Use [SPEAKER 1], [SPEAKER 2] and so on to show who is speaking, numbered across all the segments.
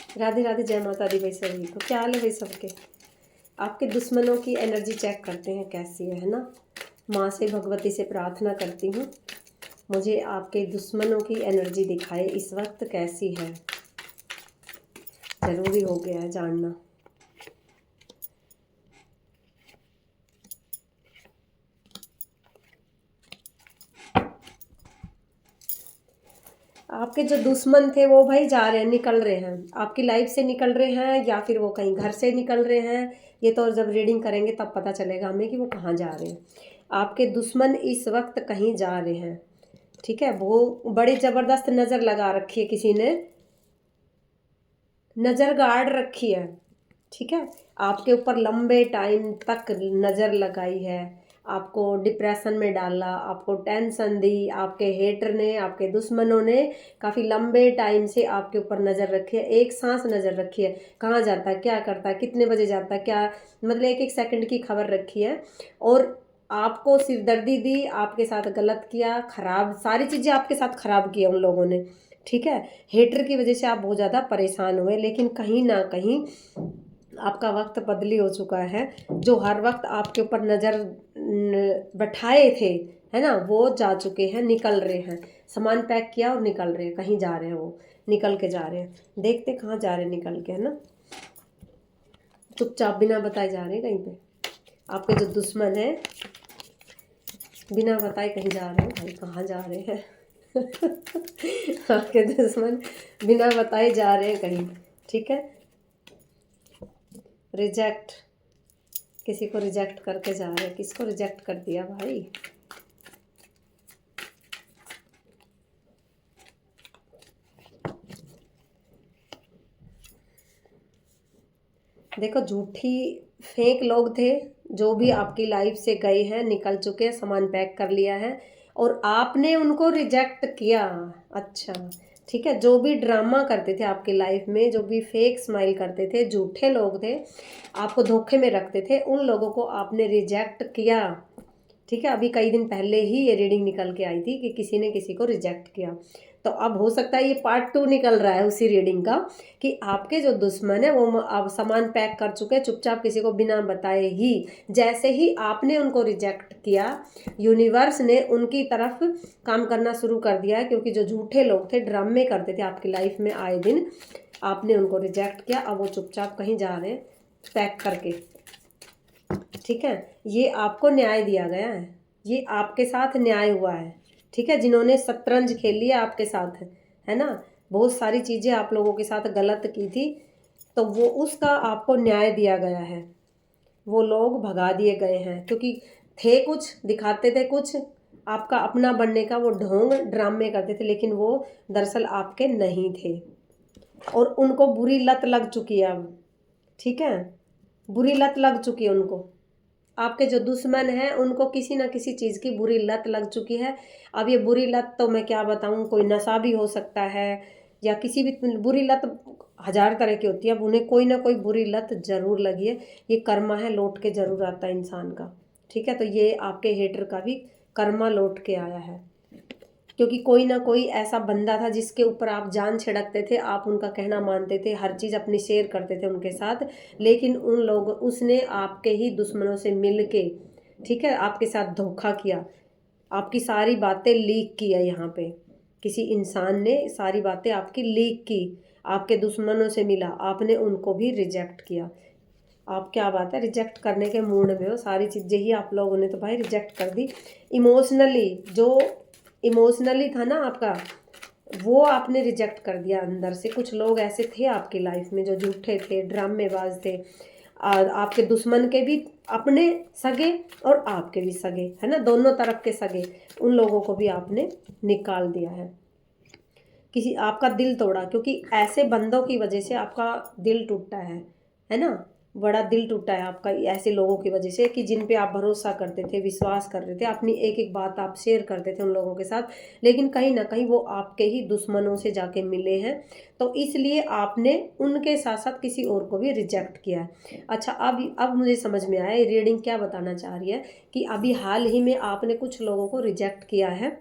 [SPEAKER 1] राधे राधे, जय माता दी भाई सभी को। क्या हाल है भाई सबके? आपके दुश्मनों की एनर्जी चेक करते हैं कैसी है ना। माँ से, भगवती से प्रार्थना करती हूँ, मुझे आपके दुश्मनों की एनर्जी दिखाए इस वक्त कैसी है। ज़रूरी हो गया है जानना। आपके जो दुश्मन थे वो भाई जा रहे हैं, निकल रहे हैं, आपकी लाइफ से निकल रहे हैं, या फिर वो कहीं घर से निकल रहे हैं। ये तो जब रीडिंग करेंगे तब पता चलेगा हमें कि वो कहाँ जा रहे हैं। आपके दुश्मन इस वक्त कहीं जा रहे हैं, ठीक है। वो बड़ी ज़बरदस्त नज़र लगा रखी है, किसी ने नज़र गाड़ रखी है, ठीक है। आपके ऊपर लंबे टाइम तक नज़र लगाई है, आपको डिप्रेशन में डाला, आपको टेंशन दी। आपके हेटर ने, आपके दुश्मनों ने काफ़ी लंबे टाइम से आपके ऊपर नज़र रखी है, एक सांस नज़र रखी है। कहाँ जाता है, क्या करता है, कितने बजे जाता है, क्या मतलब एक एक सेकंड की खबर रखी है। और आपको सिरदर्दी दी, आपके साथ गलत किया, खराब सारी चीज़ें आपके साथ खराब किया उन लोगों ने, ठीक है। हेटर की वजह से आप बहुत ज़्यादा परेशान हुए, लेकिन कहीं ना कहीं आपका वक्त बदली हो चुका है। जो हर वक्त आपके ऊपर नज़र बैठाए थे, है ना, वो जा चुके हैं, निकल रहे हैं। सामान पैक किया और निकल रहे हैं, कहीं जा रहे हैं, वो निकल के जा रहे हैं। देखते कहाँ जा रहे हैं निकल के, है ना। चुपचाप बिना बताए जा रहे हैं कहीं पे। आपके जो दुश्मन है बिना बताए कहीं जा रहे हैं भाई, कहाँ जा रहे हैं आपके दुश्मन बिना बताए जा रहे हैं कहीं, ठीक है। रिजेक्ट, किसी को रिजेक्ट करके जा रहे हैं। किसको रिजेक्ट कर दिया भाई? देखो, झूठी फेक लोग थे जो भी आपकी लाइफ से गए हैं, निकल चुके हैं, सामान पैक कर लिया है और आपने उनको रिजेक्ट किया। अच्छा, ठीक है। जो भी ड्रामा करते थे आपकी लाइफ में, जो भी फेक स्माइल करते थे, झूठे लोग थे, आपको धोखे में रखते थे, उन लोगों को आपने रिजेक्ट किया, ठीक है। अभी कई दिन पहले ही ये रीडिंग निकल के आई थी कि किसी ने किसी को रिजेक्ट किया। तो अब हो सकता है ये पार्ट 2 निकल रहा है उसी रीडिंग का, कि आपके जो दुश्मन है वो अब सामान पैक कर चुके हैं, चुपचाप किसी को बिना बताए ही। जैसे ही आपने उनको रिजेक्ट किया, यूनिवर्स ने उनकी तरफ काम करना शुरू कर दिया है, क्योंकि जो झूठे लोग थे, ड्रामे करते थे आपकी लाइफ में आए दिन, आपने उनको रिजेक्ट किया। अब वो चुपचाप कहीं जा रहे हैं पैक करके, ठीक है। ये आपको न्याय दिया गया है, ये आपके साथ न्याय हुआ है, ठीक है। जिन्होंने शतरंज खेल लिया आपके साथ, है ना, बहुत सारी चीज़ें आप लोगों के साथ गलत की थी, तो वो उसका आपको न्याय दिया गया है। वो लोग भगा दिए गए हैं, क्योंकि थे कुछ, दिखाते थे कुछ, आपका अपना बनने का वो ढोंग ड्रामे करते थे, लेकिन वो दरअसल आपके नहीं थे। और उनको बुरी लत लग चुकी है अब, ठीक है। बुरी लत लग चुकी है उनको। आपके जो दुश्मन हैं उनको किसी ना किसी चीज़ की बुरी लत लग चुकी है। अब ये बुरी लत तो मैं क्या बताऊँ, कोई नशा भी हो सकता है, या किसी भी बुरी लत 1000 तरह की होती है। अब उन्हें कोई ना कोई बुरी लत ज़रूर लगी है। ये कर्मा है, लौट के ज़रूर आता है इंसान का, ठीक है। तो ये आपके हेटर का भी कर्मा लौट के आया है, क्योंकि कोई ना कोई ऐसा बंदा था जिसके ऊपर आप जान छिड़कते थे, आप उनका कहना मानते थे, हर चीज़ अपनी शेयर करते थे उनके साथ, लेकिन उन लोग उसने आपके ही दुश्मनों से मिल के, ठीक है, आपके साथ धोखा किया। आपकी सारी बातें लीक की है यहाँ पे, किसी इंसान ने सारी बातें आपकी लीक की, आपके दुश्मनों से मिला, आपने उनको भी रिजेक्ट किया। आप क्या बात है, रिजेक्ट करने के मूड में हो, सारी चीज़ें ही आप लोगों ने तो भाई रिजेक्ट कर दी। इमोशनली, जो इमोशनली था ना आपका, वो आपने रिजेक्ट कर दिया अंदर से। कुछ लोग ऐसे थे आपकी लाइफ में जो झूठे थे, ड्रामेबाज थे, और आपके दुश्मन के भी अपने सगे और आपके भी सगे, है ना, दोनों तरफ के सगे, उन लोगों को भी आपने निकाल दिया है। किसी आपका दिल तोड़ा, क्योंकि ऐसे बंदों की वजह से आपका दिल टूटा है ना। बड़ा दिल टूटा है आपका ऐसे लोगों की वजह से, कि जिन पे आप भरोसा करते थे, विश्वास करते थे, अपनी एक एक बात आप शेयर करते थे उन लोगों के साथ, लेकिन कहीं ना कहीं वो आपके ही दुश्मनों से जाके मिले हैं, तो इसलिए आपने उनके साथ साथ किसी और को भी रिजेक्ट किया है। अच्छा, अब मुझे समझ में आया ये रीडिंग क्या बताना चाह रही है, कि अभी हाल ही में आपने कुछ लोगों को रिजेक्ट किया है,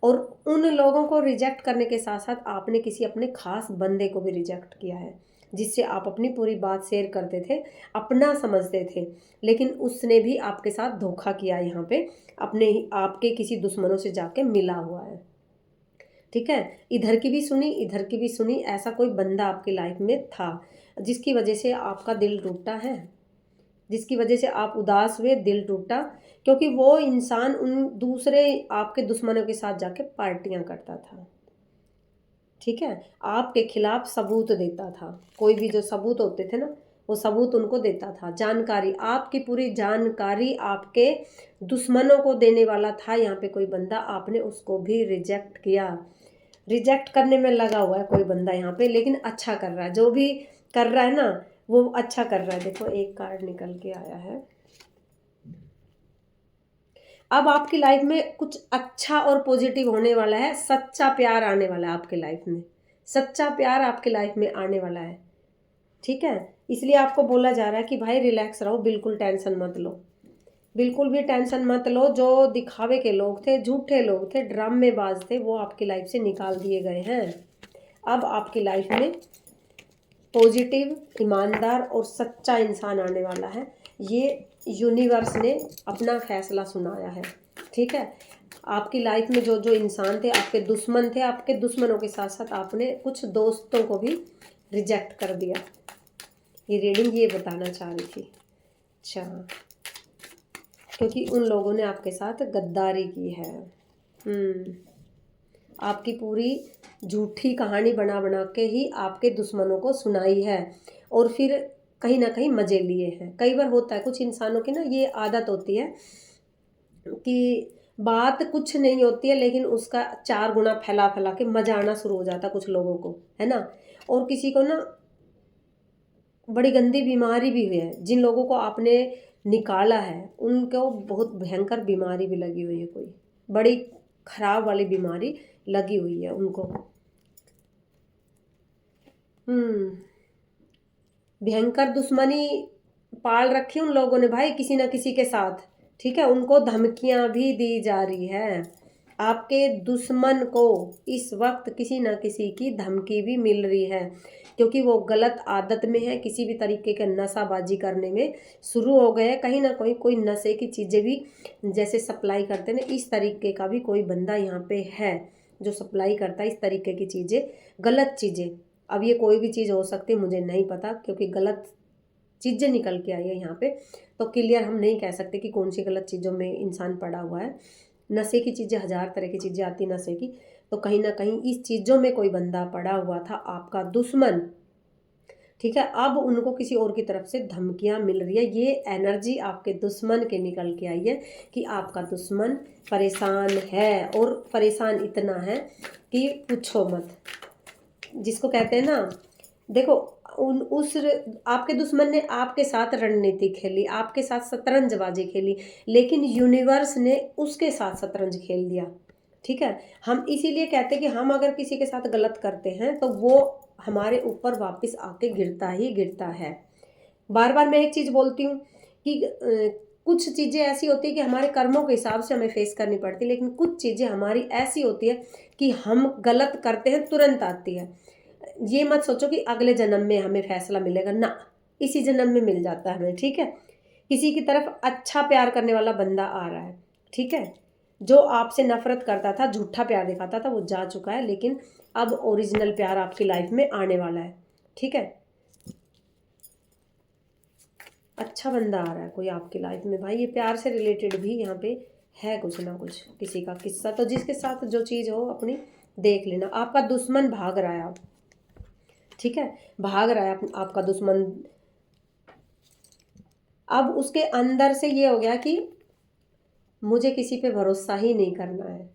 [SPEAKER 1] और उन लोगों को रिजेक्ट करने के साथ साथ आपने किसी अपने खास बंदे को भी रिजेक्ट किया है। जिससे आप अपनी पूरी बात शेयर करते थे, अपना समझते थे, लेकिन उसने भी आपके साथ धोखा किया यहाँ पे, अपने ही आपके किसी दुश्मनों से जाके मिला हुआ है। ठीक है, इधर की भी सुनी, इधर की भी सुनी, ऐसा कोई बंदा आपकी लाइफ में था जिसकी वजह से आपका दिल टूटा है, जिसकी वजह से आप उदास हुए, दिल टूटा, क्योंकि वो इंसान उन दूसरे आपके दुश्मनों के साथ जाके पार्टियां करता था। ठीक है, आपके खिलाफ सबूत देता था, कोई भी जो सबूत होते थे ना, वो सबूत उनको देता था, जानकारी, आपकी पूरी जानकारी आपके दुश्मनों को देने वाला था यहाँ पे कोई बंदा, आपने उसको भी रिजेक्ट किया। रिजेक्ट करने में लगा हुआ है कोई बंदा यहाँ पे, लेकिन अच्छा कर रहा है, जो भी कर रहा है ना वो अच्छा कर रहा है। देखो एक कार्ड निकल के आया है, अब आपकी लाइफ में कुछ अच्छा और पॉजिटिव होने वाला है, सच्चा प्यार आने वाला है आपके लाइफ में, सच्चा प्यार आपके लाइफ में आने वाला है। ठीक है, इसलिए आपको बोला जा रहा है कि भाई रिलैक्स रहो, बिल्कुल टेंशन मत लो, बिल्कुल भी टेंशन मत लो। जो दिखावे के लोग थे, झूठे लोग थे, ड्रामेबाज थे, वो आपकी लाइफ से निकाल दिए गए हैं। अब आपकी लाइफ में पॉजिटिव, ईमानदार और सच्चा इंसान आने वाला है, ये यूनिवर्स ने अपना फैसला सुनाया है। ठीक है, आपकी लाइफ में जो जो इंसान थे, आपके दुश्मन थे, आपके दुश्मनों के साथ साथ आपने कुछ दोस्तों को भी रिजेक्ट कर दिया। ये रीडिंग ये बताना चाह रही थी। अच्छा, क्योंकि उन लोगों ने आपके साथ गद्दारी की है। आपकी पूरी झूठी कहानी बना बना के ही आपके दुश्मनों को सुनाई है, और फिर कहीं ना कहीं मजे लिए हैं। कई बार होता है कुछ इंसानों की ना ये आदत होती है कि बात कुछ नहीं होती है, लेकिन उसका 4 गुना फैला फैला के मजा आना शुरू हो जाता है कुछ लोगों को, है ना। और किसी को ना बड़ी गंदी बीमारी भी हुई है, जिन लोगों को आपने निकाला है उनको बहुत भयंकर बीमारी भी लगी हुई है, कोई बड़ी खराब वाली बीमारी लगी हुई है उनको। भयंकर दुश्मनी पाल रखी उन लोगों ने भाई, किसी ना किसी के साथ। ठीक है, उनको धमकियां भी दी जा रही है। आपके दुश्मन को इस वक्त किसी ना किसी की धमकी भी मिल रही है, क्योंकि वो गलत आदत में है, किसी भी तरीके के नशाबाजी करने में शुरू हो गए हैं। कहीं ना कहीं कोई नशे की चीज़ें भी जैसे सप्लाई करते हैं, इस तरीके का भी कोई बंदा यहाँ पे है जो सप्लाई करता है इस तरीके की चीज़ें, गलत चीज़ें। अब ये कोई भी चीज़ हो सकती है, मुझे नहीं पता, क्योंकि गलत चीज़ें निकल के आई है यहाँ पे, तो क्लियर हम नहीं कह सकते कि कौन सी गलत चीज़ों में इंसान पड़ा हुआ है। नशे की चीज़ें, 1000 तरह की चीज़ें आती नशे की, तो कहीं ना कहीं इस चीज़ों में कोई बंदा पड़ा हुआ था, आपका दुश्मन। ठीक है, अब उनको किसी और की तरफ से धमकियां मिल रही है, ये एनर्जी आपके दुश्मन के निकल के आई है कि आपका दुश्मन परेशान है, और परेशान इतना है कि पूछो मत। जिसको कहते हैं ना, देखो आपके दुश्मन ने आपके साथ रणनीति खेली, आपके साथ शतरंजबाजी खेली, लेकिन यूनिवर्स ने उसके साथ शतरंज खेल दिया। ठीक है, हम इसीलिए कहते हैं कि हम अगर किसी के साथ गलत करते हैं तो वो हमारे ऊपर वापस आके गिरता ही गिरता है। बार बार मैं एक चीज़ बोलती हूँ कि कुछ चीज़ें ऐसी होती है कि हमारे कर्मों के हिसाब से हमें फेस करनी पड़ती है, लेकिन कुछ चीज़ें हमारी ऐसी होती है कि हम गलत करते हैं तुरंत आती है। ये मत सोचो कि अगले जन्म में हमें फैसला मिलेगा, ना, इसी जन्म में मिल जाता है हमें। ठीक है, किसी की तरफ अच्छा प्यार करने वाला बंदा आ रहा है। ठीक है, जो आपसे नफरत करता था, झूठा प्यार दिखाता था, वो जा चुका है, लेकिन अब ओरिजिनल प्यार आपकी लाइफ में आने वाला है। ठीक है, अच्छा बंदा आ रहा है कोई आपकी लाइफ में भाई। ये प्यार से रिलेटेड भी यहाँ पे है कुछ ना कुछ किसी का किस्सा, तो जिसके साथ जो चीज़ हो अपनी देख लेना। आपका दुश्मन भाग रहा है अब। ठीक है, भाग रहा है आपका दुश्मन। अब उसके अंदर से ये हो गया कि मुझे किसी पे भरोसा ही नहीं करना है।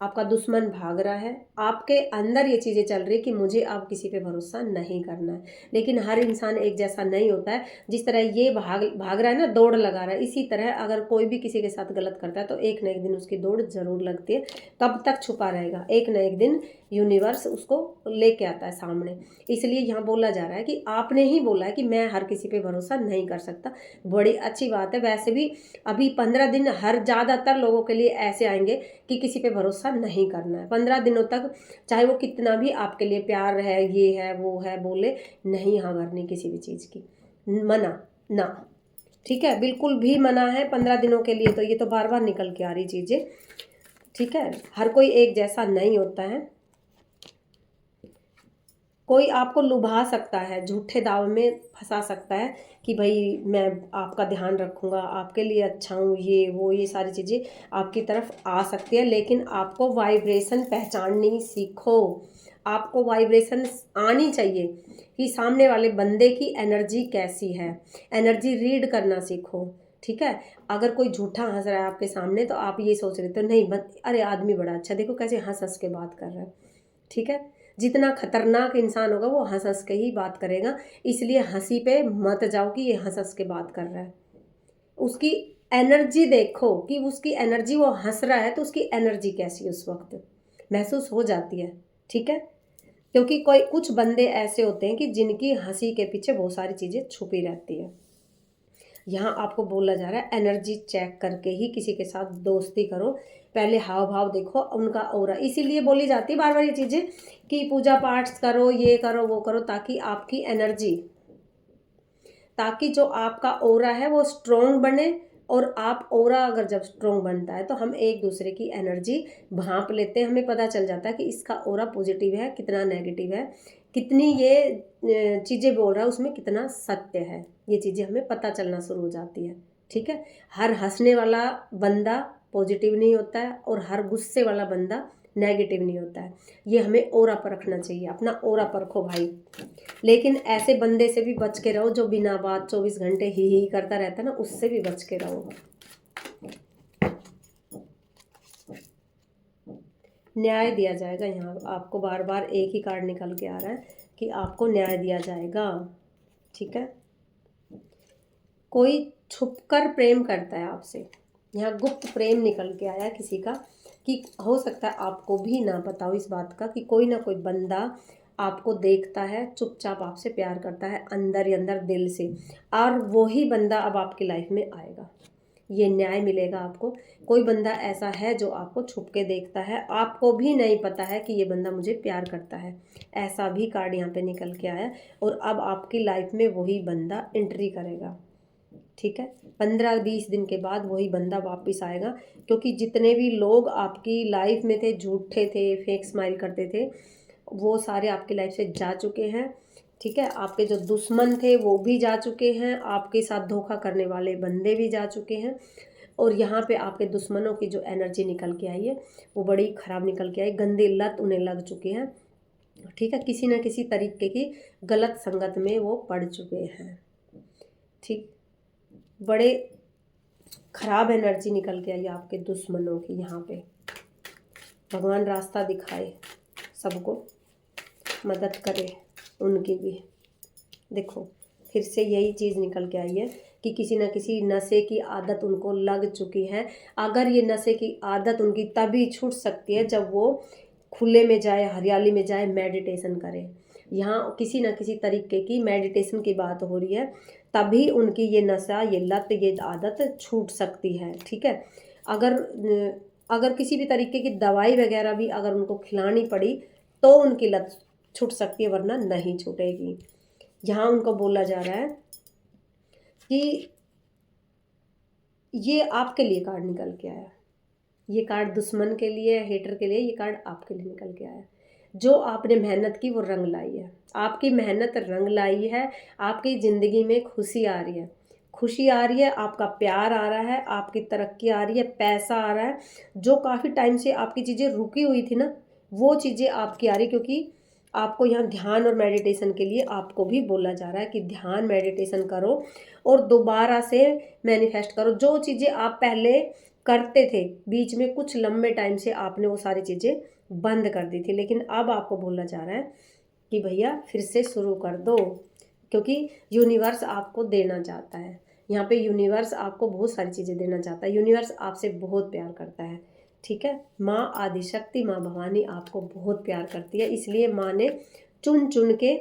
[SPEAKER 1] आपका दुश्मन भाग रहा है, आपके अंदर ये चीज़ें चल रही है कि मुझे अब किसी पे भरोसा नहीं करना है। लेकिन हर इंसान एक जैसा नहीं होता है। जिस तरह ये भाग रहा है ना, दौड़ लगा रहा है, इसी तरह अगर कोई भी किसी के साथ गलत करता है तो एक ना एक दिन उसकी दौड़ जरूर लगती है। कब तक छुपा रहेगा, एक ना एक दिन यूनिवर्स उसको लेके आता है सामने। इसलिए यहाँ बोला जा रहा है कि आपने ही बोला है कि मैं हर किसी पे भरोसा नहीं कर सकता। बड़ी अच्छी बात है। वैसे भी अभी 15 दिन हर ज़्यादातर लोगों के लिए ऐसे आएंगे कि किसी पे भरोसा ऐसा नहीं करना है। 15 दिनों तक चाहे वो कितना भी आपके लिए प्यार है, ये है वो है बोले, नहीं हाँ भरनी किसी भी चीज़ की, मना ना, ठीक है, बिल्कुल भी मना है 15 दिनों के लिए। तो ये तो बार बार निकल के आ रही चीज़ें, ठीक है, हर कोई एक जैसा नहीं होता है। कोई आपको लुभा सकता है, झूठे दाव में फंसा सकता है कि भाई मैं आपका ध्यान रखूँगा, आपके लिए अच्छा हूँ, ये वो, ये सारी चीज़ें आपकी तरफ आ सकती है। लेकिन आपको वाइब्रेशन पहचाननी सीखो, आपको वाइब्रेशन आनी चाहिए कि सामने वाले बंदे की एनर्जी कैसी है, एनर्जी रीड करना सीखो, ठीक है। अगर कोई झूठा हंस रहा है आपके सामने तो आप ये सोच रहे थे नहीं अरे आदमी बड़ा अच्छा, देखो कैसे हंस हंस के बात कर रहा है, ठीक है। जितना खतरनाक इंसान होगा वो हंस हंस के ही बात करेगा, इसलिए हंसी पे मत जाओ कि ये हंस हंस के बात कर रहा है। उसकी एनर्जी देखो कि उसकी एनर्जी, वो हंस रहा है तो उसकी एनर्जी कैसी उस वक्त महसूस हो जाती है, ठीक है। क्योंकि कोई कुछ बंदे ऐसे होते हैं कि जिनकी हंसी के पीछे बहुत सारी चीज़ें छुपी रहती है। यहाँ आपको बोला जा रहा है एनर्जी चेक करके ही किसी के साथ दोस्ती करो, पहले हाव भाव देखो उनका ऑरा। इसीलिए बोली जाती है बार बार ये चीज़ें कि पूजा पाठ करो, ये करो वो करो, ताकि आपकी एनर्जी, ताकि जो आपका ऑरा है वो स्ट्रोंग बने। और आप ऑरा अगर जब स्ट्रोंग बनता है तो हम एक दूसरे की एनर्जी भांप लेते हैं, हमें पता चल जाता है कि इसका ऑरा पॉजिटिव है, कितना नेगेटिव है, कितनी ये चीज़ें बोल रहा है उसमें कितना सत्य है, ये चीज़ें हमें पता चलना शुरू हो जाती है, ठीक है। हर हंसने वाला बंदा पॉजिटिव नहीं होता है और हर गुस्से वाला बंदा नेगेटिव नहीं होता है। ये हमें ऑरा परखना चाहिए, अपना ऑरा परखो भाई। लेकिन ऐसे बंदे से भी बच के रहो जो बिना बात 24 घंटे ही करता रहता है ना, उससे भी बच के रहो। न्याय दिया जाएगा, यहाँ आपको बार बार एक ही कार्ड निकल के आ रहा है कि आपको न्याय दिया जाएगा, ठीक है। कोई छुपकर प्रेम करता है आपसे, यहाँ गुप्त प्रेम निकल के आया किसी का, कि हो सकता है आपको भी ना पता हो इस बात का कि कोई ना कोई बंदा आपको देखता है, चुपचाप आपसे प्यार करता है अंदर ही अंदर दिल से, और वही बंदा अब आपकी लाइफ में आएगा, ये न्याय मिलेगा आपको। कोई बंदा ऐसा है जो आपको छुप के देखता है, आपको भी नहीं पता है कि ये बंदा मुझे प्यार करता है, ऐसा भी कार्ड यहाँ पे निकल के आया। और अब आपकी लाइफ में वही बंदा एंट्री करेगा, ठीक है। 15-20 दिन के बाद वही बंदा वापस आएगा, क्योंकि जितने भी लोग आपकी लाइफ में थे, झूठे थे, फेक स्माइल करते थे, वो सारे आपकी लाइफ से जा चुके हैं, ठीक है। आपके जो दुश्मन थे वो भी जा चुके हैं, आपके साथ धोखा करने वाले बंदे भी जा चुके हैं। और यहाँ पे आपके दुश्मनों की जो एनर्जी निकल के आई है वो बड़ी ख़राब निकल के आई, गंदी लत उन्हें लग चुकी है, ठीक है। किसी न किसी तरीके की गलत संगत में वो पड़ चुके हैं, ठीक। बड़े खराब एनर्जी निकल के आई आपके दुश्मनों की यहाँ पे। भगवान रास्ता दिखाए, सबको मदद करे उनकी भी। देखो फिर से यही चीज़ निकल के आई है कि किसी न किसी नशे की आदत उनको लग चुकी है। अगर ये नशे की आदत उनकी तभी छूट सकती है जब वो खुले में जाए, हरियाली में जाए, मेडिटेशन करे। यहाँ किसी न किसी तरीके की मेडिटेशन की बात हो रही है, तभी उनकी ये नशा, ये लत, ये आदत छूट सकती है, ठीक है। अगर अगर किसी भी तरीके की दवाई वगैरह भी अगर उनको खिलानी पड़ी तो उनकी लत छूट सकती है, वरना नहीं छूटेगी। यहाँ उनको बोला जा रहा है कि ये आपके लिए कार्ड निकल के आया, ये कार्ड दुश्मन के लिए, हेटर के लिए, ये कार्ड आपके लिए निकल के आया। जो आपने मेहनत की वो रंग लाई है, आपकी मेहनत रंग लाई है, आपकी ज़िंदगी में खुशी आ रही है, खुशी आ रही है, आपका प्यार आ रहा है, आपकी तरक्की आ रही है, पैसा आ रहा है। जो काफ़ी टाइम से आपकी चीज़ें रुकी हुई थी ना, वो चीज़ें आपकी आ रही, क्योंकि आपको यहाँ ध्यान और मेडिटेशन के लिए आपको भी बोला जा रहा है कि ध्यान मेडिटेशन करो और दोबारा से मैनिफेस्ट करो। जो चीज़ें आप पहले करते थे, बीच में कुछ लंबे टाइम से आपने वो सारी चीज़ें बंद कर दी थी, लेकिन अब आपको बोला जा रहा है कि भैया फिर से शुरू कर दो, क्योंकि यूनिवर्स आपको देना चाहता है। यहाँ पे यूनिवर्स आपको बहुत सारी चीज़ें देना चाहता है, यूनिवर्स आपसे बहुत प्यार करता है, ठीक है। माँ आदिशक्ति, माँ भवानी आपको बहुत प्यार करती है, इसलिए माँ ने चुन चुन के,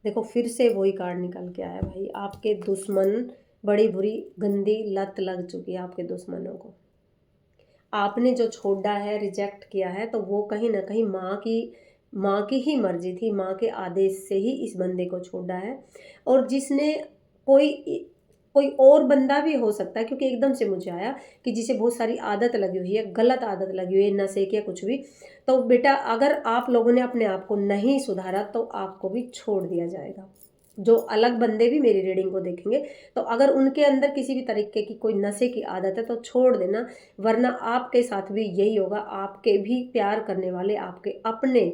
[SPEAKER 1] देखो फिर से वही कार्ड निकल के आया भाई। आपके दुश्मन, बड़ी बुरी गंदी लत लग चुकी है आपके दुश्मनों को। आपने जो छोड़ा है, रिजेक्ट किया है, तो वो कहीं ना कहीं माँ की ही मर्जी थी, माँ के आदेश से ही इस बंदे को छोड़ा है। और जिसने कोई कोई और बंदा भी हो सकता है, क्योंकि एकदम से मुझे आया कि जिसे बहुत सारी आदत लगी हुई है, गलत आदत लगी हुई है, नशे की या कुछ भी, तो बेटा अगर आप लोगों ने अपने आप को नहीं सुधारा तो आपको भी छोड़ दिया जाएगा। जो अलग बंदे भी मेरी रीडिंग को देखेंगे, तो अगर उनके अंदर किसी भी तरीके की कोई नशे की आदत है तो छोड़ देना, वरना आपके साथ भी यही होगा। आपके भी प्यार करने वाले, आपके अपने,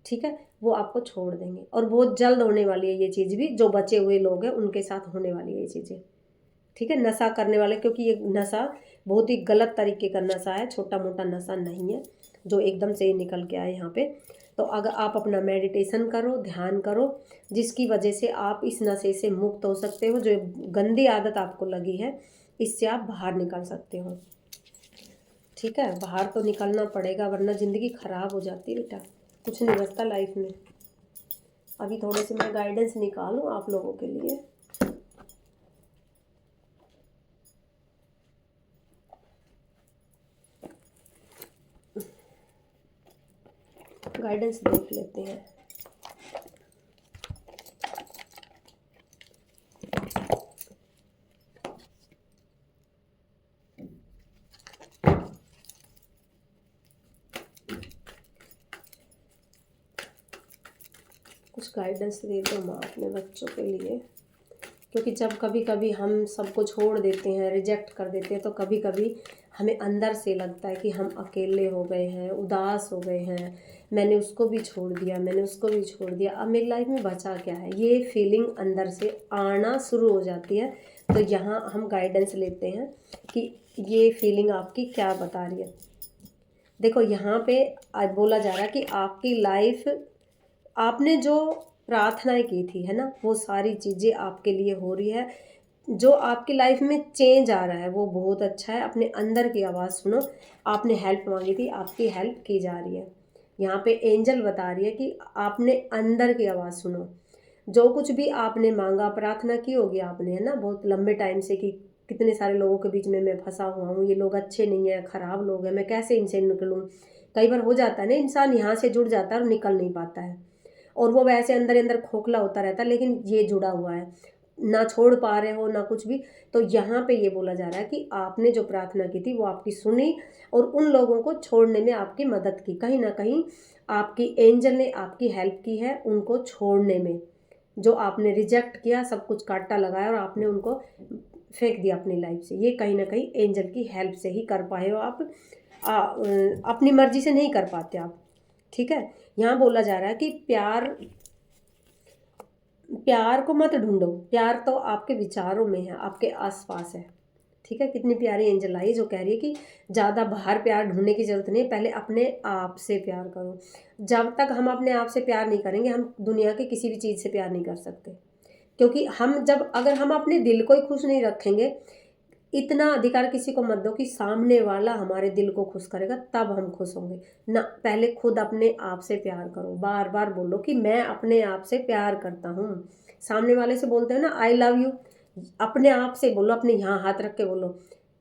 [SPEAKER 1] ठीक है, वो आपको छोड़ देंगे। और बहुत जल्द होने वाली है ये चीज़ भी, जो बचे हुए लोग हैं उनके साथ होने वाली है ये चीज़ें, ठीक है। नशा करने वाले, क्योंकि ये नशा बहुत ही गलत तरीके का नशा है, छोटा मोटा नशा नहीं है जो एकदम से ही निकल के आए यहाँ पे। तो अगर आप अपना मेडिटेशन करो, ध्यान करो, जिसकी वजह से आप इस नशे से मुक्त हो सकते हो। जो गंदी आदत आपको लगी है, इससे आप बाहर निकल सकते हो, ठीक है। बाहर तो निकलना पड़ेगा, वरना ज़िंदगी ख़राब हो जाती है बेटा, कुछ नहीं बचता लाइफ में। अभी थोड़े से मैं गाइडेंस निकालूं आप लोगों के लिए। गाइडेंस देख लेते हैं। कुछ गाइडेंस दे दो माँ अपने बच्चों के लिए, क्योंकि जब कभी कभी हम सबको छोड़ देते हैं, रिजेक्ट कर देते हैं, तो कभी कभी हमें अंदर से लगता है कि हम अकेले हो गए हैं, उदास हो गए हैं, मैंने उसको भी छोड़ दिया, मैंने उसको भी छोड़ दिया, अब मेरी लाइफ में बचा क्या है, ये फीलिंग अंदर से आना शुरू हो जाती है। तो यहाँ हम गाइडेंस लेते हैं कि ये फीलिंग आपकी क्या बता रही है। देखो यहाँ पे बोला जा रहा है कि आपकी लाइफ, आपने जो प्रार्थनाएं की थी, है ना, वो सारी चीज़ें आपके लिए हो रही है। जो आपकी लाइफ में चेंज आ रहा है वो बहुत अच्छा है। अपने अंदर की आवाज़ सुनो। आपने हेल्प मांगी थी, आपकी हेल्प की जा रही है। यहाँ पे एंजल बता रही है कि आपने अंदर की आवाज़ सुनो। जो कुछ भी आपने मांगा, प्रार्थना की होगी आपने, है ना, बहुत लंबे टाइम से, कि कितने सारे लोगों के बीच में मैं फंसा हुआ हूँ, ये लोग अच्छे नहीं है, ख़राब लोग हैं, मैं कैसे इनसे निकलूँ। कई बार हो जाता है ना, इंसान यहाँ से जुड़ जाता है और निकल नहीं पाता है, और वो वैसे अंदर अंदर खोखला होता रहता है, लेकिन ये जुड़ा हुआ है, ना छोड़ पा रहे हो ना कुछ भी। तो यहाँ पे ये बोला जा रहा है कि आपने जो प्रार्थना की थी वो आपकी सुनी, और उन लोगों को छोड़ने में आपकी मदद की। कहीं ना कहीं आपकी एंजल ने आपकी हेल्प की है उनको छोड़ने में। जो आपने रिजेक्ट किया, सब कुछ काटा लगाया और आपने उनको फेंक दिया अपनी लाइफ से, ये कहीं ना कहीं एंजल की हेल्प से ही कर पाए हो आप। अपनी मर्जी से नहीं कर पाते आप, ठीक है। यहाँ बोला जा रहा है कि प्यार, प्यार को मत ढूंढो, प्यार तो आपके विचारों में है, आपके आसपास है, ठीक है। कितनी प्यारी एंजल आई जो कह रही है कि ज़्यादा बाहर प्यार ढूंढने की ज़रूरत नहीं है, पहले अपने आप से प्यार करो। जब तक हम अपने आप से प्यार नहीं करेंगे, हम दुनिया के किसी भी चीज़ से प्यार नहीं कर सकते। क्योंकि हम जब, अगर हम अपने दिल को ही खुश नहीं रखेंगे, इतना अधिकार किसी को मत दो कि सामने वाला हमारे दिल को खुश करेगा तब हम खुश होंगे ना। पहले खुद अपने आप से प्यार करो, बार बार बोलो कि मैं अपने आप से प्यार करता हूँ। सामने वाले से बोलते हैं ना आई लव यू, अपने आप से बोलो, अपने यहाँ हाथ रख के बोलो।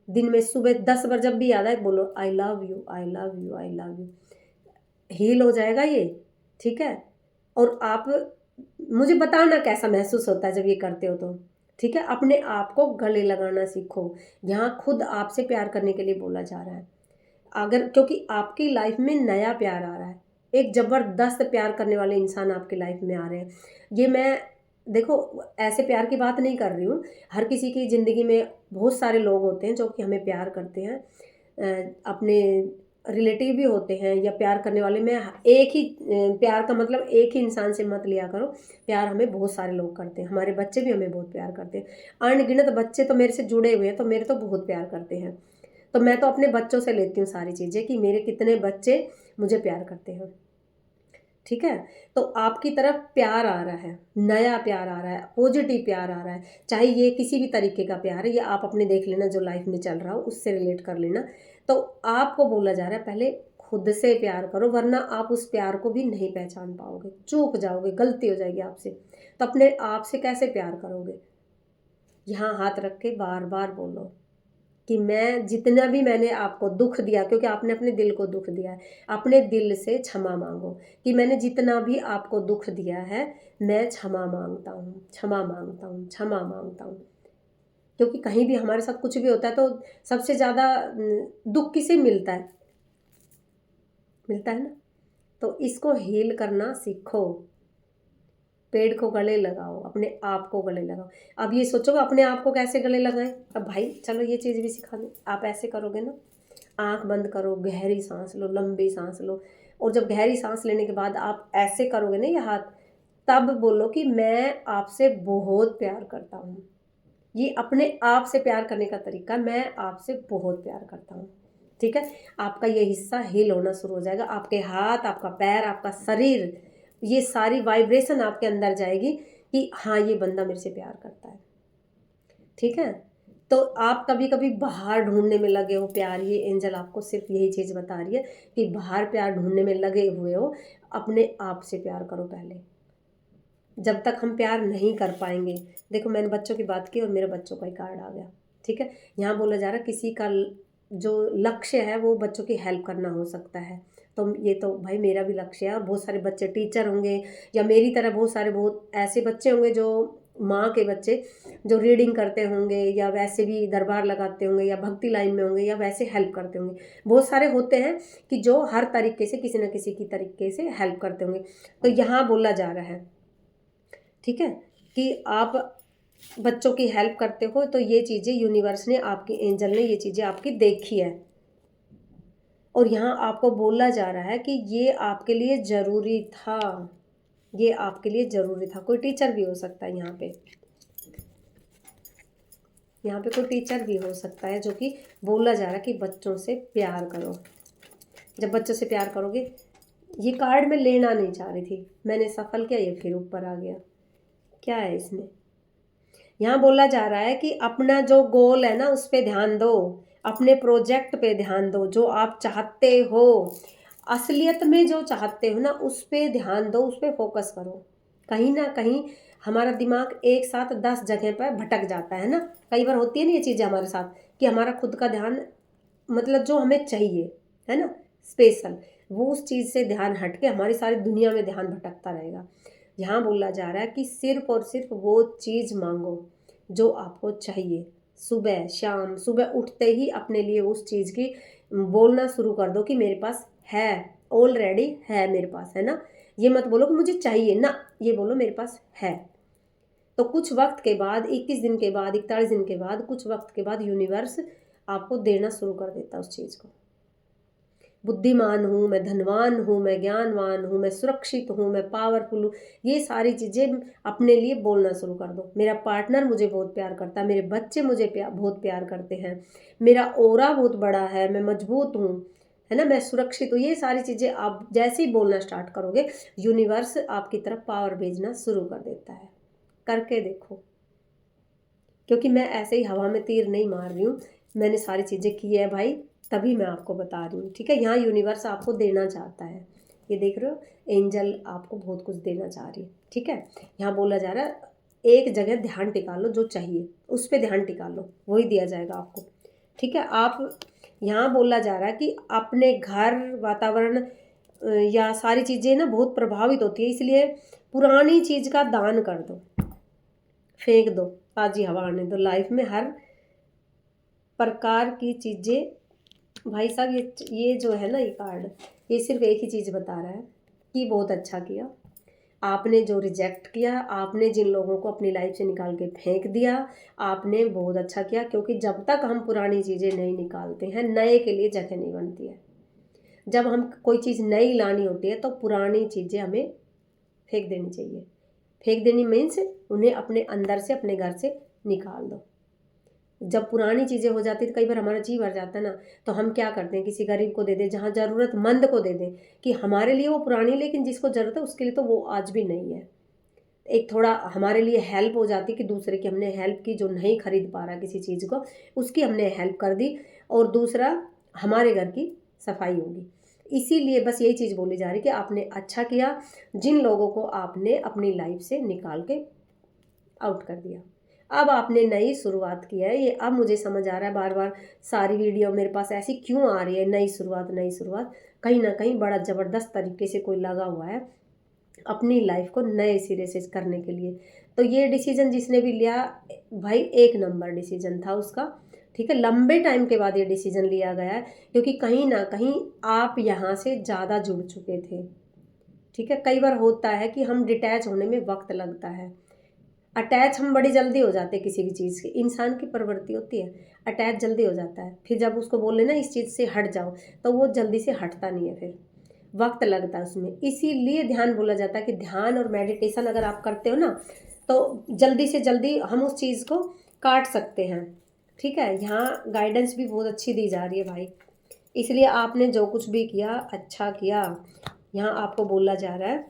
[SPEAKER 1] दिन में सुबह 10 बार जब भी याद आए बोलो I love you, I love you, I love you. Heal हो जाएगा ये, ठीक है। और आप मुझे बताना कैसा महसूस होता है जब ये करते हो तो, ठीक है। अपने आप को गले लगाना सीखो। यहाँ खुद आपसे प्यार करने के लिए बोला जा रहा है। अगर, क्योंकि आपकी लाइफ में नया प्यार आ रहा है, एक ज़बरदस्त प्यार करने वाले इंसान आपकी लाइफ में आ रहे हैं। ये मैं, देखो, ऐसे प्यार की बात नहीं कर रही हूँ। हर किसी की ज़िंदगी में बहुत सारे लोग होते हैं जो कि हमें प्यार करते हैं, अपने रिलेटिव भी होते हैं या प्यार करने वाले में। एक ही प्यार का मतलब एक ही इंसान से मत लिया करो, प्यार हमें बहुत सारे लोग करते हैं। हमारे बच्चे भी हमें बहुत प्यार करते हैं, अनगिनत बच्चे तो मेरे से जुड़े हुए हैं, तो मेरे तो बहुत प्यार करते हैं। तो मैं तो अपने बच्चों से लेती हूँ सारी चीज़ें कि मेरे कितने बच्चे मुझे प्यार करते हैं, ठीक है। तो आपकी तरफ प्यार आ रहा है, नया प्यार आ रहा है, पॉजिटिव प्यार आ रहा है। चाहे ये किसी भी तरीके का प्यार है, ये आप अपने देख लेना जो लाइफ में चल रहा हो उससे रिलेट कर लेना। तो आपको बोला जा रहा है पहले खुद से प्यार करो, वरना आप उस प्यार को भी नहीं पहचान पाओगे, चूक जाओगे, गलती हो जाएगी आपसे। तो अपने आप से कैसे प्यार करोगे? यहाँ हाथ रख के बार बार बोलो कि मैं जितना भी मैंने आपको दुख दिया, क्योंकि आपने अपने दिल को दुख दिया है, अपने दिल से क्षमा मांगो कि मैंने जितना भी आपको दुख दिया है मैं क्षमा मांगता हूँ, क्षमा मांगता हूँ, क्षमा मांगता हूँ। क्योंकि कहीं भी हमारे साथ कुछ भी होता है तो सबसे ज़्यादा दुख किसे मिलता है? मिलता है ना। तो इसको हील करना सीखो। पेड़ को गले लगाओ, अपने आप को गले लगाओ। अब ये सोचो अपने आप को कैसे गले लगाएं। अब भाई चलो ये चीज़ भी सिखा दें। आप ऐसे करोगे ना, आंख बंद करो, गहरी सांस लो, लंबी सांस लो, और जब गहरी सांस लेने के बाद आप ऐसे करोगे ना ये हाथ, तब बोलो कि मैं आपसे बहुत प्यार करता हूँ। ये अपने आप से प्यार करने का तरीका, मैं आपसे बहुत प्यार करता हूँ। ठीक है, आपका ये हिस्सा हील होना शुरू हो जाएगा। आपके हाथ, आपका पैर, आपका शरीर, ये सारी वाइब्रेशन आपके अंदर जाएगी कि हाँ ये बंदा मेरे से प्यार करता है। ठीक है, तो आप कभी कभी बाहर ढूंढने में लगे हो प्यार, ये एंजल आपको सिर्फ यही चीज़ बता रही है कि बाहर प्यार ढूंढने में लगे हुए हो, अपने आप से प्यार करो पहले। जब तक हम प्यार नहीं कर पाएंगे, देखो मैंने बच्चों की बात की और मेरे बच्चों का ही कार्ड आ गया। ठीक है, यहाँ बोला जा रहा है किसी का जो लक्ष्य है वो बच्चों की हेल्प करना हो सकता है। तो ये तो भाई मेरा भी लक्ष्य है, और बहुत सारे बच्चे टीचर होंगे, या मेरी तरह बहुत ऐसे बच्चे होंगे जो माँ के बच्चे जो रीडिंग करते होंगे, या वैसे भी दरबार लगाते होंगे, या भक्ति लाइन में होंगे, या वैसे हेल्प करते होंगे। बहुत सारे होते हैं कि जो हर तरीके से किसी न किसी की तरीके से हेल्प करते होंगे। तो यहाँ बोला जा रहा है, ठीक है, कि आप बच्चों की हेल्प करते हो, तो ये चीज़ें यूनिवर्स ने, आपके एंजल ने ये चीज़ें आपकी देखी है, और यहाँ आपको बोला जा रहा है कि ये आपके लिए ज़रूरी था, ये आपके लिए ज़रूरी था। कोई टीचर भी हो सकता है यहाँ पे कोई टीचर भी हो सकता है, जो कि बोला जा रहा है कि बच्चों से प्यार करो। जब बच्चों से प्यार करोगे, ये कार्ड मैं लेना नहीं चाह रही थी, मैंने सफल किया, ये फिर ऊपर आ गया। क्या है इसमें? यहाँ बोला जा रहा है कि अपना जो गोल है ना उस पे ध्यान दो, अपने प्रोजेक्ट पे ध्यान दो, जो आप चाहते हो, असलियत में जो चाहते हो ना उस पे ध्यान दो, उस पे फोकस करो। कहीं ना कहीं हमारा दिमाग एक साथ 10 जगह पर भटक जाता है ना, कई बार होती है ना ये चीज़ें हमारे साथ, कि हमारा खुद का ध्यान, मतलब जो हमें चाहिए है ना स्पेशल, वो उस चीज़ से ध्यान हट के हमारी सारी दुनिया में ध्यान भटकता रहेगा। यहाँ बोला जा रहा है कि सिर्फ और सिर्फ वो चीज़ मांगो जो आपको चाहिए। सुबह शाम, सुबह उठते ही अपने लिए उस चीज़ की बोलना शुरू कर दो कि मेरे पास है, ऑलरेडी है मेरे पास, है ना। ये मत बोलो कि मुझे चाहिए ना, ये बोलो मेरे पास है। तो कुछ वक्त के बाद, 21 दिन के बाद, 41 दिन के बाद, कुछ वक्त के बाद यूनिवर्स आपको देना शुरू कर देता है उस चीज़ को। बुद्धिमान हूँ, मैं धनवान हूँ, मैं ज्ञानवान हूँ, मैं सुरक्षित हूँ, मैं पावरफुल हूँ, ये सारी चीज़ें अपने लिए बोलना शुरू कर दो। मेरा पार्टनर मुझे बहुत प्यार करता है, मेरे बच्चे मुझे बहुत प्यार करते हैं, मेरा ऑरा बहुत बड़ा है, मैं मजबूत हूँ, है ना, मैं सुरक्षित हूँ। ये सारी चीज़ें आप जैसे ही बोलना स्टार्ट करोगे, यूनिवर्स आपकी तरफ पावर भेजना शुरू कर देता है। करके देखो, क्योंकि मैं ऐसे ही हवा में तीर नहीं मार रही हूँ, मैंने सारी चीज़ें की है भाई, तभी मैं आपको बता रही हूँ। ठीक है, यहाँ यूनिवर्स आपको देना चाहता है, ये देख रहे हो, एंजल आपको बहुत कुछ देना चाह रही है। ठीक है, यहाँ बोला जा रहा है एक जगह ध्यान टिका लो, जो चाहिए उस पर ध्यान टिका लो, वही दिया जाएगा आपको। ठीक है, आप, यहाँ बोला जा रहा है कि अपने घर वातावरण या सारी चीज़ें ना बहुत प्रभावित होती है, इसलिए पुरानी चीज़ का दान कर दो, फेंक दो, ताज़ी हवा आने दो। लाइफ में हर प्रकार की चीज़ें, भाई साहब ये जो है ना ये कार्ड, ये सिर्फ एक ही चीज़ बता रहा है कि बहुत अच्छा किया आपने जो रिजेक्ट किया, आपने जिन लोगों को अपनी लाइफ से निकाल के फेंक दिया, आपने बहुत अच्छा किया। क्योंकि जब तक हम पुरानी चीज़ें नहीं निकालते हैं, नए के लिए जगह नहीं बनती है। जब हम कोई चीज़ नई लानी होती है तो पुरानी चीज़ें हमें फेंक देनी चाहिए। फेंक देनी मीन्स उन्हें अपने अंदर से, अपने घर से निकाल दो। जब पुरानी चीज़ें हो जाती है तो कई बार हमारा जी भर जाता है ना, तो हम क्या करते हैं, किसी गरीब को दे दें, जहाँ ज़रूरतमंद को दे दें, कि हमारे लिए वो पुरानी, लेकिन जिसको ज़रूरत है उसके लिए तो वो आज भी नहीं है। एक थोड़ा हमारे लिए हेल्प हो जाती कि दूसरे की हमने हेल्प की, जो नहीं खरीद पा रहा किसी चीज़ को, उसकी हमने हेल्प कर दी, और दूसरा हमारे घर की सफाई होगी। इसीलिए बस यही चीज़ बोली जा रही कि आपने अच्छा किया जिन लोगों को आपने अपनी लाइफ से निकाल के आउट कर दिया। अब आपने नई शुरुआत की है, ये अब मुझे समझ आ रहा है। बार बार सारी वीडियो मेरे पास ऐसी क्यों आ रही है, नई शुरुआत नई शुरुआत, कहीं ना कहीं बड़ा ज़बरदस्त तरीके से कोई लगा हुआ है अपनी लाइफ को नए सिरे से करने के लिए। तो ये डिसीजन जिसने भी लिया भाई, एक नंबर डिसीजन था उसका, ठीक है। लंबे टाइम के बाद ये डिसीजन लिया गया है, क्योंकि कहीं ना कहीं आप यहाँ से ज़्यादा जुड़ चुके थे, ठीक है। कई बार होता है कि हम डिटैच होने में वक्त लगता है, अटैच हम बड़ी जल्दी हो जाते हैं किसी भी चीज़ की, इंसान की प्रवृत्ति होती है, अटैच जल्दी हो जाता है। फिर जब उसको बोले ना इस चीज़ से हट जाओ, तो वो जल्दी से हटता नहीं है, फिर वक्त लगता है उसमें। इसीलिए ध्यान बोला जाता है कि ध्यान और मेडिटेशन अगर आप करते हो ना, तो जल्दी से जल्दी हम उस चीज़ को काट सकते हैं, ठीक है। यहाँ गाइडेंस भी बहुत अच्छी दी जा रही है भाई, इसलिए आपने जो कुछ भी किया अच्छा किया। यहाँ आपको बोला जा रहा है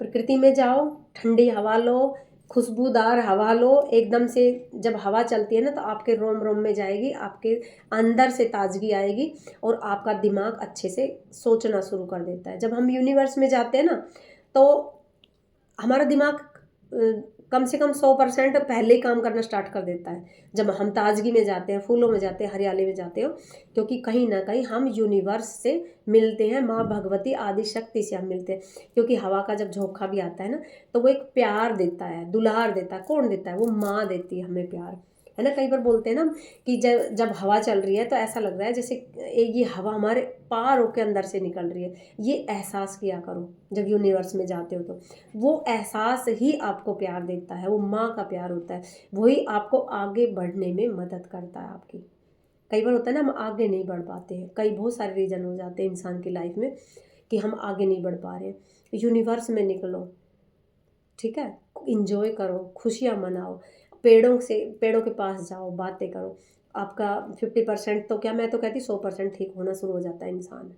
[SPEAKER 1] प्रकृति में जाओ, ठंडी हवा लो, खुशबूदार हवा लो, एकदम से जब हवा चलती है ना, तो आपके रोम रोम में जाएगी, आपके अंदर से ताजगी आएगी और आपका दिमाग अच्छे से सोचना शुरू कर देता है। जब हम यूनिवर्स में जाते हैं ना, तो हमारा दिमाग कम से कम 100% पहले ही काम करना स्टार्ट कर देता है जब हम ताजगी में जाते हैं, फूलों में जाते हैं, हरियाली में जाते हो। क्योंकि कहीं ना कहीं हम यूनिवर्स से मिलते हैं, माँ भगवती आदि शक्ति से हम मिलते हैं। क्योंकि हवा का जब झोंका भी आता है ना, तो वो एक प्यार देता है, दुलार देता है। कौन देता है? वो माँ देती है हमें प्यार, है ना। कई बार बोलते हैं ना कि जब जब हवा चल रही है तो ऐसा लग रहा है जैसे ये हवा हमारे पार होकर अंदर से निकल रही है। ये एहसास किया करो जब यूनिवर्स में जाते हो, तो वो एहसास ही आपको प्यार देता है, वो माँ का प्यार होता है, वही आपको आगे बढ़ने में मदद करता है आपकी। कई बार होता है ना हम आगे नहीं बढ़ पाते हैं, कई बहुत सारे रीज़न हो जाते हैं इंसान की लाइफ में कि हम आगे नहीं बढ़ पा रहे। यूनिवर्स में निकलो, ठीक है, इंजॉय करो, खुशियाँ मनाओ, पेड़ों के पास जाओ, बातें करो। आपका 50% तो क्या, मैं तो कहती 100% ठीक होना शुरू हो जाता है इंसान।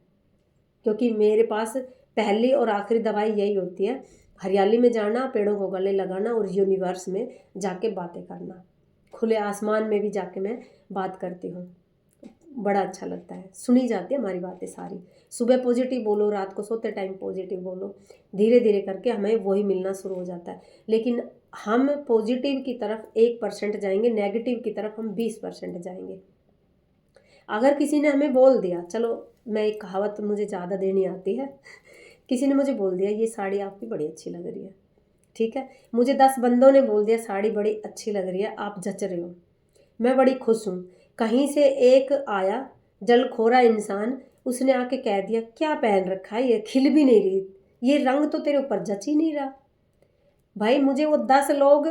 [SPEAKER 1] क्योंकि मेरे पास पहली और आखिरी दवाई यही होती है, हरियाली में जाना, पेड़ों को गले लगाना और यूनिवर्स में जाके बातें करना। खुले आसमान में भी जाके मैं बात करती हूँ, बड़ा अच्छा लगता है, सुनी जाती है हमारी बातें सारी। सुबह पॉजिटिव बोलो, रात को सोते टाइम पॉजिटिव बोलो, धीरे धीरे करके हमें वही मिलना शुरू हो जाता है। लेकिन हम पॉजिटिव की तरफ 1% जाएंगे, नेगेटिव की तरफ हम 20% जाएंगे। अगर किसी ने हमें बोल दिया, चलो मैं एक कहावत मुझे ज़्यादा देनी आती है, किसी ने मुझे बोल दिया ये साड़ी आपकी बड़ी अच्छी लग रही है, ठीक है। मुझे 10 बंदों ने बोल दिया साड़ी बड़ी अच्छी लग रही है, आप जच रहे हो, मैं बड़ी खुश हूँ। कहीं से एक आया जलखोरा इंसान, उसने आके कह दिया क्या पहन रखा है, ये खिल भी नहीं रही, ये रंग तो तेरे ऊपर जच ही नहीं रहा। भाई मुझे वो 10 लोग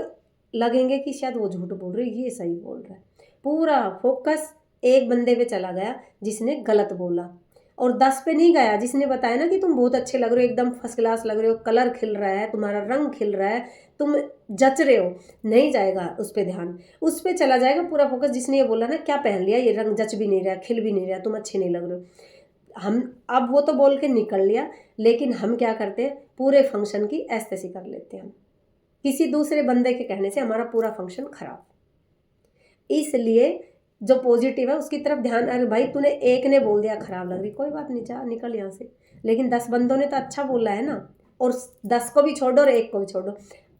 [SPEAKER 1] लगेंगे कि शायद वो झूठ बोल रही है, ये सही बोल रहा है। पूरा फोकस एक बंदे पे चला गया जिसने गलत बोला, और 10 पे नहीं गया जिसने बताया ना कि तुम बहुत अच्छे लग रहे हो, एकदम फर्स्ट क्लास लग रहे हो, कलर खिल रहा है, तुम्हारा रंग खिल रहा है, तुम जच रहे हो। नहीं जाएगा उस पर ध्यान, उस पर चला जाएगा पूरा फोकस जिसने ये बोला ना क्या पहन लिया, ये रंग जच भी नहीं रहा, खिल भी नहीं रहा, तुम अच्छे नहीं लग रहे हो। हम अब वो तो बोल के निकल लिया, लेकिन हम क्या करते हैं, पूरे फंक्शन की एस्तेसी कर लेते हैं। किसी दूसरे बंदे के कहने से हमारा पूरा फंक्शन खराब। इसलिए जो पॉजिटिव है उसकी तरफ ध्यान। अरे भाई तूने एक ने बोल दिया खराब लग रही, कोई बात नहीं, जा निकल यहाँ से, लेकिन 10 बंदों ने तो अच्छा बोला है ना, और 10 को भी छोड़ो और एक को भी छोड़ो,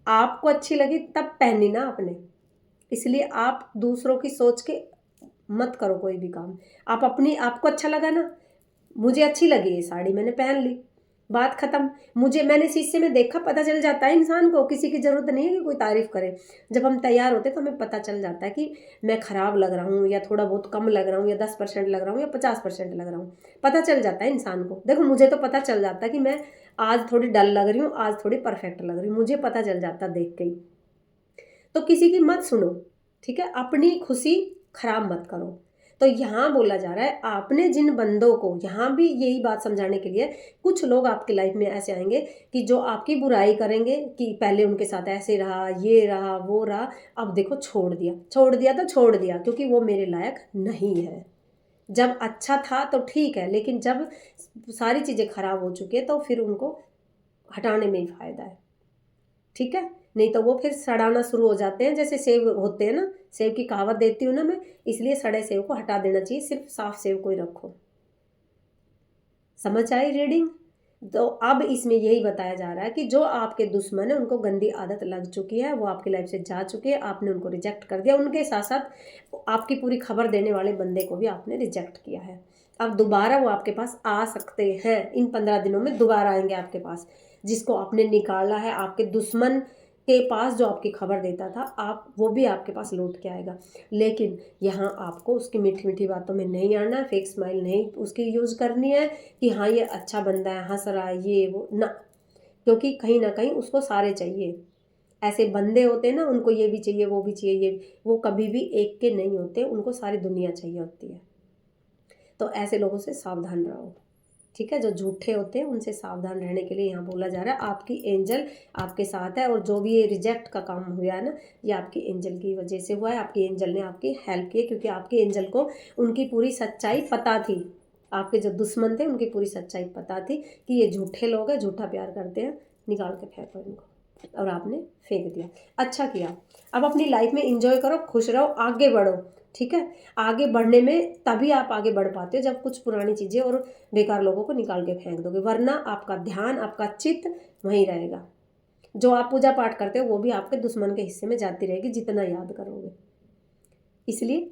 [SPEAKER 1] आपको अच्छी लगी तब पहनी ना आपने। इसलिए आप दूसरों की सोच के मत करो कोई भी काम, आप अपनी, आपको अच्छा लगा ना, मुझे अच्छी लगी ये साड़ी मैंने पहन ली, बात खत्म। मैंने शीशे में देखा, पता चल जाता है इंसान को, किसी की ज़रूरत नहीं है कि कोई तारीफ़ करे। जब हम तैयार होते तो हमें पता चल जाता है कि मैं ख़राब लग रहा हूँ या थोड़ा बहुत कम लग रहा हूँ, या 10% लग रहा हूँ या 50% लग रहा हूँ, पता चल जाता है इंसान को। देखो मुझे तो पता चल जाता है कि मैं आज थोड़ी डल लग रही हूँ, आज थोड़ी परफेक्ट लग रही हूँ, मुझे पता चल जाता देख के ही। तो किसी की मत सुनो, ठीक है, अपनी खुशी खराब मत करो। तो यहाँ बोला जा रहा है आपने जिन बंदों को, यहाँ भी यही बात समझाने के लिए, कुछ लोग आपकी लाइफ में ऐसे आएंगे कि जो आपकी बुराई करेंगे कि पहले उनके साथ ऐसे रहा, ये रहा, वो रहा, अब देखो छोड़ दिया, छोड़ दिया तो छोड़ दिया, क्योंकि वो मेरे लायक नहीं है। जब अच्छा था तो ठीक है, लेकिन जब सारी चीज़ें खराब हो चुकी है तो फिर उनको हटाने में ही फ़ायदा है, ठीक है। नहीं तो वो फिर सड़ाना शुरू हो जाते हैं, जैसे सेब होते हैं ना, सेब की कहावत देती हूँ ना मैं, इसलिए सड़े सेब को हटा देना चाहिए, सिर्फ साफ सेब को ही रखो। समझ आई रीडिंग? तो अब इसमें यही बताया जा रहा है कि जो आपके दुश्मन है उनको गंदी आदत लग चुकी है, वो आपकी लाइफ से जा चुके हैं, आपने उनको रिजेक्ट कर दिया, उनके साथ साथ आपकी पूरी खबर देने वाले बंदे को भी आपने रिजेक्ट किया है। अब दोबारा वो आपके पास आ सकते हैं, इन 15 दिनों में दोबारा आएंगे आपके पास। जिसको आपने निकाला है आपके दुश्मन के पास, जो आपकी खबर देता था, आप वो भी आपके पास लौट के आएगा। लेकिन यहाँ आपको उसकी मीठी मीठी बातों में नहीं आना, फेक स्माइल नहीं उसकी यूज़ करनी है कि हाँ ये अच्छा बंदा है, हंस रहा है, ये वो ना। क्योंकि कहीं ना कहीं उसको सारे चाहिए। ऐसे बंदे होते हैं ना, उनको ये भी चाहिए वो भी चाहिए, ये वो कभी भी एक के नहीं होते, उनको सारी दुनिया चाहिए होती है। तो ऐसे लोगों से सावधान रहो, ठीक है। जो झूठे होते हैं उनसे सावधान रहने के लिए यहाँ बोला जा रहा है। आपकी एंजल आपके साथ है, और जो भी ये रिजेक्ट का काम हुआ है ना, ये आपकी एंजल की वजह से हुआ है। आपकी एंजल ने आपकी हेल्प की है, क्योंकि आपकी एंजल को उनकी पूरी सच्चाई पता थी। आपके जो दुश्मन थे उनकी पूरी सच्चाई पता थी कि ये झूठे लोग हैं, झूठा प्यार करते हैं, निकाल के फेंको इनको। और आपने फेंक दिया, अच्छा किया। अब अपनी लाइफ में इंजॉय करो, खुश रहो, आगे बढ़ो, ठीक है। आगे बढ़ने में तभी आप आगे बढ़ पाते हो जब कुछ पुरानी चीज़ें और बेकार लोगों को निकाल के फेंक दोगे, वरना आपका ध्यान, आपका चित्त वहीं रहेगा। जो आप पूजा पाठ करते हो वो भी आपके दुश्मन के हिस्से में जाती रहेगी, जितना याद करोगे। इसलिए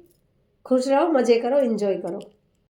[SPEAKER 1] खुश रहो, मज़े करो, एंजॉय करो।